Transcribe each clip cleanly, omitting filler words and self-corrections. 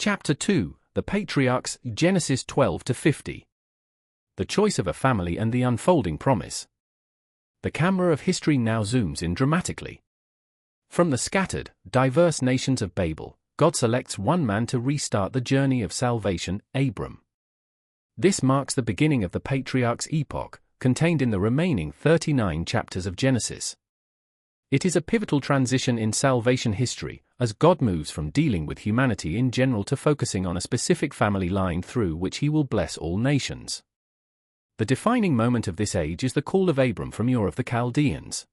Chapter 2, The Patriarchs, Genesis 12 to 50. The choice of a family and the unfolding promise. The camera of history now zooms in dramatically. From the scattered, diverse nations of Babel, God selects one man to restart the journey of salvation, Abram. This marks the beginning of the Patriarchs' epoch, contained in the remaining 39 chapters of Genesis. It is a pivotal transition in salvation history, as God moves from dealing with humanity in general to focusing on a specific family line through which he will bless all nations. The defining moment of this age is the call of Abram from Ur of the Chaldeans.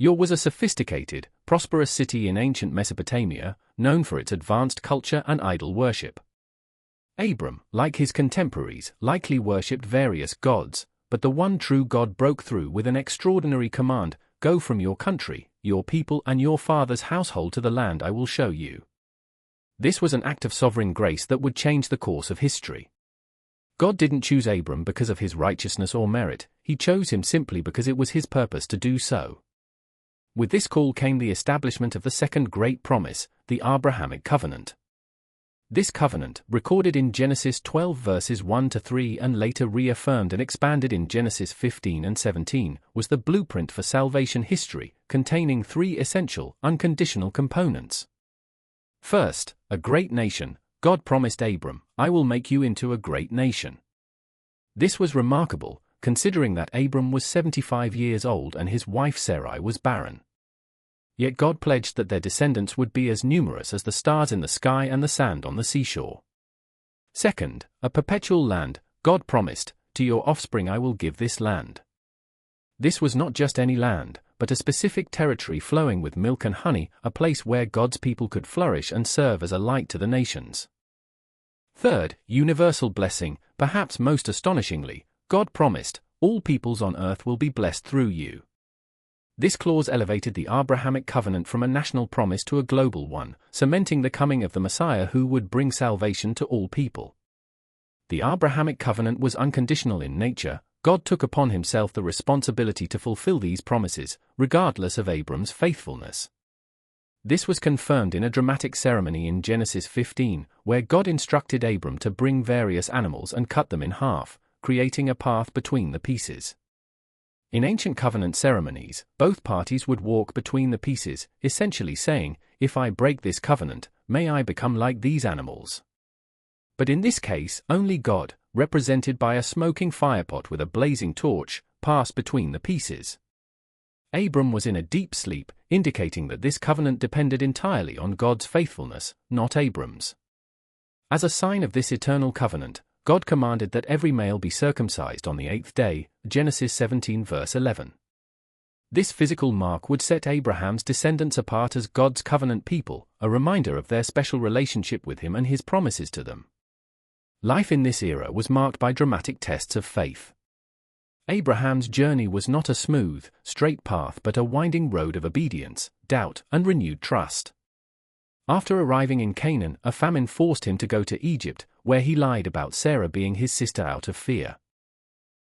Ur was a sophisticated, prosperous city in ancient Mesopotamia, known for its advanced culture and idol worship. Abram, like his contemporaries, likely worshipped various gods, but the one true God broke through with an extraordinary command: "Go from your country, your people and your father's household to the land I will show you." This was an act of sovereign grace that would change the course of history. God didn't choose Abram because of his righteousness or merit, he chose him simply because it was his purpose to do so. With this call came the establishment of the second great promise, the Abrahamic covenant. This covenant, recorded in Genesis 12 verses 1 to 3 and later reaffirmed and expanded in Genesis 15 and 17, was the blueprint for salvation history, containing three essential, unconditional components. First, a great nation. God promised Abram, "I will make you into a great nation." This was remarkable, considering that Abram was 75 years old and his wife Sarai was barren. Yet God pledged that their descendants would be as numerous as the stars in the sky and the sand on the seashore. Second, a perpetual land. God promised, "To your offspring I will give this land." This was not just any land, but a specific territory flowing with milk and honey, a place where God's people could flourish and serve as a light to the nations. Third, universal blessing. Perhaps most astonishingly, God promised, "All peoples on earth will be blessed through you." This clause elevated the Abrahamic covenant from a national promise to a global one, cementing the coming of the Messiah who would bring salvation to all people. The Abrahamic covenant was unconditional in nature. God took upon himself the responsibility to fulfill these promises, regardless of Abram's faithfulness. This was confirmed in a dramatic ceremony in Genesis 15, where God instructed Abram to bring various animals and cut them in half, creating a path between the pieces. In ancient covenant ceremonies, both parties would walk between the pieces, essentially saying, "If I break this covenant, may I become like these animals." But in this case, only God, represented by a smoking firepot with a blazing torch, passed between the pieces. Abram was in a deep sleep, indicating that this covenant depended entirely on God's faithfulness, not Abram's. As a sign of this eternal covenant, God commanded that every male be circumcised on the 8th day, Genesis 17 verse 11. This physical mark would set Abraham's descendants apart as God's covenant people, a reminder of their special relationship with him and his promises to them. Life in this era was marked by dramatic tests of faith. Abraham's journey was not a smooth, straight path but a winding road of obedience, doubt, and renewed trust. After arriving in Canaan, a famine forced him to go to Egypt, where he lied about Sarah being his sister out of fear.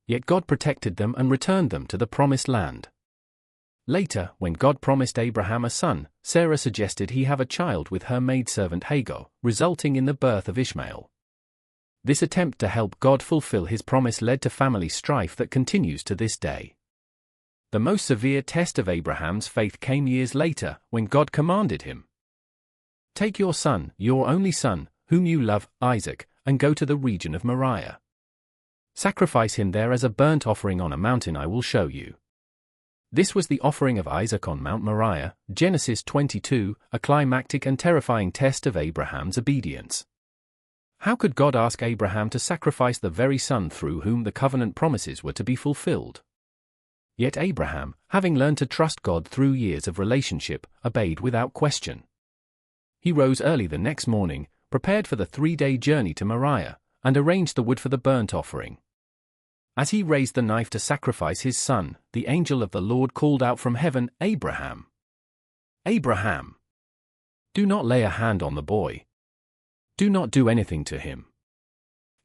Yet God protected them and returned them to the promised land. Later, when God promised Abraham a son, Sarah suggested he have a child with her maidservant Hagar, resulting in the birth of Ishmael. This attempt to help God fulfill his promise led to family strife that continues to this day. The most severe test of Abraham's faith came years later, when God commanded him, "Take your son, your only son, whom you love, Isaac, and go to the region of Moriah. Sacrifice him there as a burnt offering on a mountain I will show you." This was the offering of Isaac on Mount Moriah, Genesis 22, a climactic and terrifying test of Abraham's obedience. How could God ask Abraham to sacrifice the very son through whom the covenant promises were to be fulfilled? Yet Abraham, having learned to trust God through years of relationship, obeyed without question. He rose early the next morning, prepared for the 3-day journey to Moriah, and arranged the wood for the burnt offering. As he raised the knife to sacrifice his son, the angel of the Lord called out from heaven, "Abraham! Abraham! Do not lay a hand on the boy. Do not do anything to him.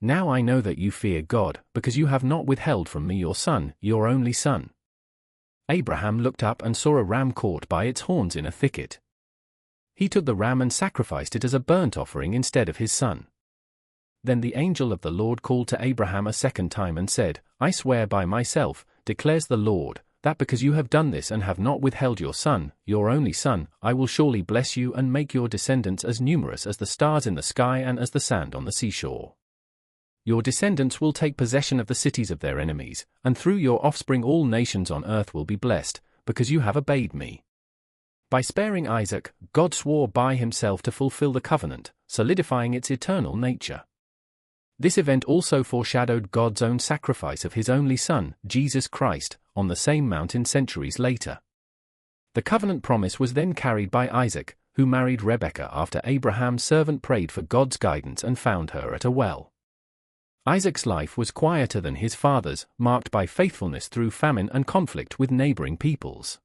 Now I know that you fear God, because you have not withheld from me your son, your only son." Abraham looked up and saw a ram caught by its horns in a thicket. He took the ram and sacrificed it as a burnt offering instead of his son. Then the angel of the Lord called to Abraham a second time and said, I swear by myself, declares the Lord, that because you have done this and have not withheld your son, your only son, I will surely bless you and make your descendants as numerous as the stars in the sky and as the sand on the seashore. Your descendants will take possession of the cities of their enemies, and through your offspring all nations on earth will be blessed, because you have obeyed me. By sparing Isaac, God swore by himself to fulfill the covenant, solidifying its eternal nature. This event also foreshadowed God's own sacrifice of his only son, Jesus Christ, on the same mountain centuries later. The covenant promise was then carried by Isaac, who married Rebekah after Abraham's servant prayed for God's guidance and found her at a well. Isaac's life was quieter than his father's, marked by faithfulness through famine and conflict with neighboring peoples.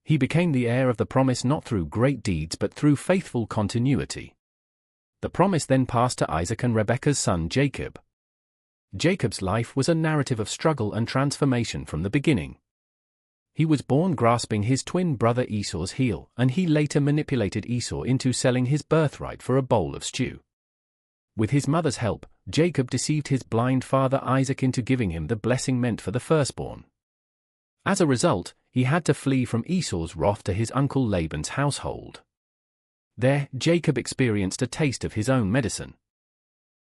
He became the heir of the promise not through great deeds but through faithful continuity. The promise then passed to Isaac and Rebekah's son Jacob. Jacob's life was a narrative of struggle and transformation from the beginning. He was born grasping his twin brother Esau's heel, and he later manipulated Esau into selling his birthright for a bowl of stew. With his mother's help, Jacob deceived his blind father Isaac into giving him the blessing meant for the firstborn. As a result, he had to flee from Esau's wrath to his uncle Laban's household. There, Jacob experienced a taste of his own medicine.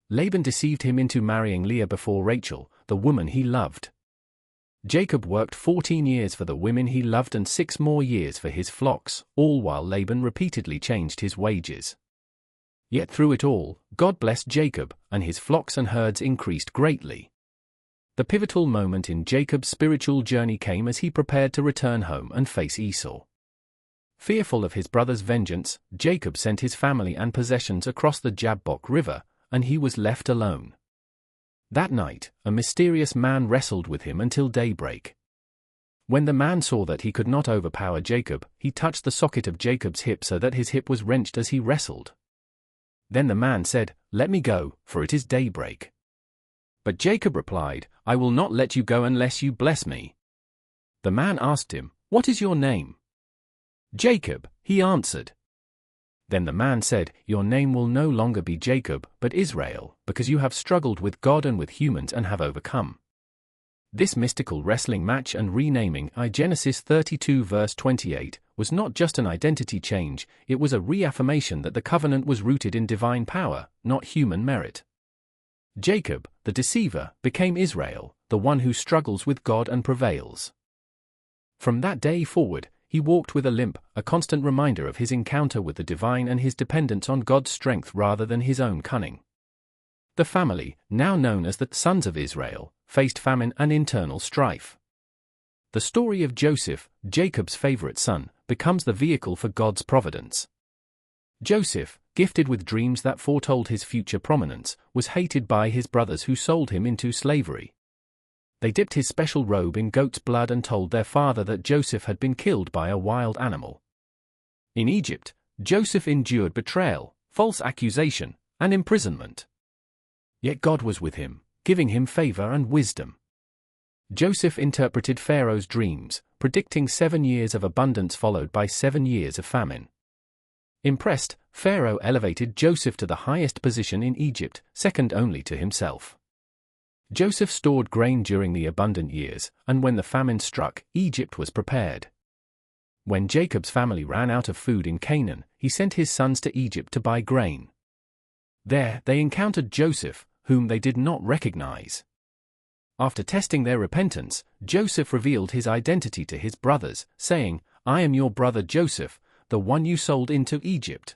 Laban deceived him into marrying Leah before Rachel, the woman he loved. Jacob worked 14 years for the women he loved and 6 more years for his flocks, all while Laban repeatedly changed his wages. Yet through it all, God blessed Jacob, and his flocks and herds increased greatly. The pivotal moment in Jacob's spiritual journey came as he prepared to return home and face Esau. Fearful of his brother's vengeance, Jacob sent his family and possessions across the Jabbok River, and he was left alone. That night, a mysterious man wrestled with him until daybreak. When the man saw that he could not overpower Jacob, he touched the socket of Jacob's hip so that his hip was wrenched as he wrestled. Then the man said, "Let me go, for it is daybreak." But Jacob replied, "I will not let you go unless you bless me." The man asked him, "What is your name?" "Jacob," he answered. Then the man said, "Your name will no longer be Jacob, but Israel, because you have struggled with God and with humans and have overcome." This mystical wrestling match and renaming, Genesis 32 verse 28, was not just an identity change, it was a reaffirmation that the covenant was rooted in divine power, not human merit. Jacob, the deceiver, became Israel, the one who struggles with God and prevails. From that day forward, he walked with a limp, a constant reminder of his encounter with the divine and his dependence on God's strength rather than his own cunning. The family, now known as the Sons of Israel, faced famine and internal strife. The story of Joseph, Jacob's favorite son, becomes the vehicle for God's providence. Joseph, gifted with dreams that foretold his future prominence, was hated by his brothers who sold him into slavery. They dipped his special robe in goat's blood and told their father that Joseph had been killed by a wild animal. In Egypt, Joseph endured betrayal, false accusation, and imprisonment. Yet God was with him, giving him favor and wisdom. Joseph interpreted Pharaoh's dreams, predicting 7 years of abundance followed by 7 years of famine. Impressed, Pharaoh elevated Joseph to the highest position in Egypt, second only to himself. Joseph stored grain during the abundant years, and when the famine struck, Egypt was prepared. When Jacob's family ran out of food in Canaan, he sent his sons to Egypt to buy grain. There, they encountered Joseph, whom they did not recognize. After testing their repentance, Joseph revealed his identity to his brothers, saying, "I am your brother Joseph, the one you sold into Egypt.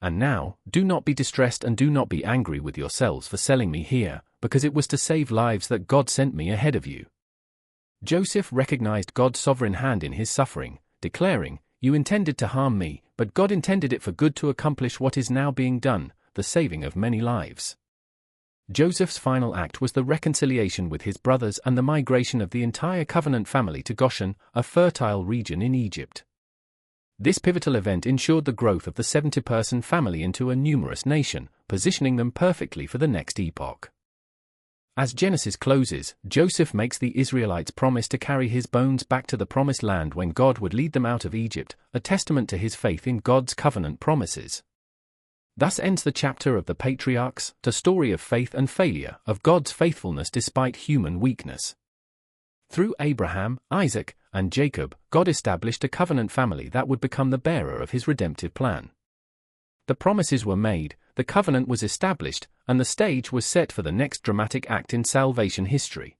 And now, do not be distressed and do not be angry with yourselves for selling me here, because it was to save lives that God sent me ahead of you." Joseph recognized God's sovereign hand in his suffering, declaring, "You intended to harm me, but God intended it for good to accomplish what is now being done, the saving of many lives." Joseph's final act was the reconciliation with his brothers and the migration of the entire covenant family to Goshen, a fertile region in Egypt. This pivotal event ensured the growth of the 70-person family into a numerous nation, positioning them perfectly for the next epoch. As Genesis closes, Joseph makes the Israelites promise to carry his bones back to the promised land when God would lead them out of Egypt, a testament to his faith in God's covenant promises. Thus ends the chapter of the patriarchs, the story of faith and failure, of God's faithfulness despite human weakness. Through Abraham, Isaac, and Jacob, God established a covenant family that would become the bearer of his redemptive plan. The promises were made, the covenant was established, and the stage was set for the next dramatic act in salvation history.